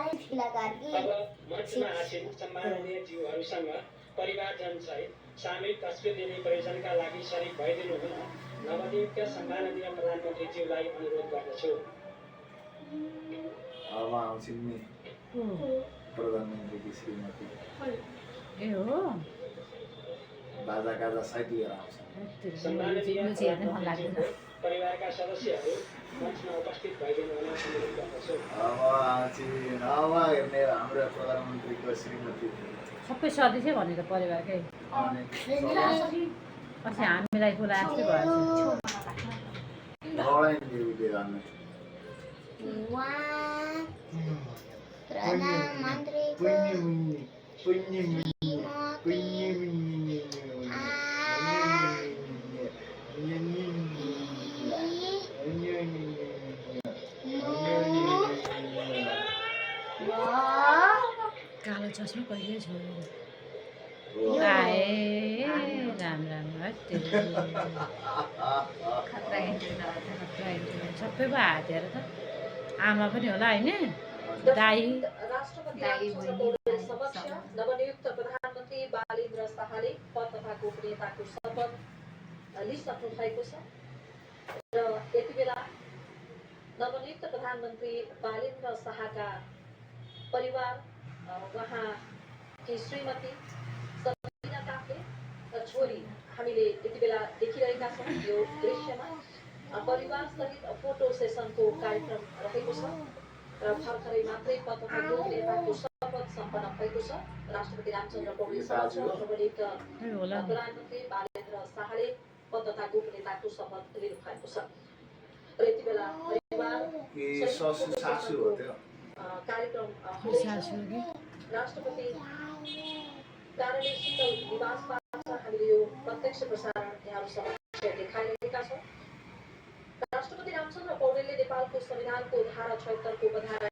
अब मञ्चमा आसीन सम्माननीय ज्यूहरूसँग परिवारजनसहित सामूहिक तस्बिर लिने प्रयोजनका लागि सरिक भइदिनु हुन नवनियुक्त सम्माननीय प्रधानमन्त्रीज्यूलाई अनुरोध गर्दछु। अब आउँछिन् नि प्रधानमन्त्रीकी श्रीमती ए हो बाजा गाजा सहित लिएर आउँछन्। सम्माननीय परिवारका सदस्यहरू मञ्चमा उपस्थित भइदिनु हुन अनुरोध गर्दछु। अब आउँछिन् अब हेर्ने हाम्रो प्रधानमन्त्रीको श्रीमती सबै सदस्य भनेर परिवारकै अस्ति हामीलाई बोलाएको जस्तो कालो चस्मा कहिले छोड्यो आए राम राम सबै पो हातेर त आमा पनि होला होइन दाई नवनियुक्त प्रधानमन्त्री बालेन्द्र शाहले पद तथा गोपनीयताको शपथ लिइसक्नु भएको छ र यति बेला नवनियुक्त प्रधानमन्त्री बालेन्द्र शाहका परिवार उहाँकी श्रीमती सबिना काफ्ले छोरी हामीले यति बेला देखिरहेका छौँ। यो दृश्यमा परिवार सहित फोटो सेसनको कार्यक्रम रहेको छ र भर्खरै मात्रै पद तथा गोपनीयताको शपथ सम्पन्न भएको छ। राष्ट्रपति रामचन्द्र पौडेलसँग नवनियुक्त प्रधानमन्त्री बालेन्द्र शाहले पद तथा गोपनीयताको शपथ लिनु भएको छ र यति बेला परिवार कार्यक्रम राष्ट्रपति कार्यालय शीतल निवासबाट हामीले यो प्रत्यक्ष प्रसारण यहाँहरू समक्ष देखाइरहेका छौँ। राष्ट्रपति रामचन्द्र पौडेलले नेपालको संविधानको धारा 76 को बधाई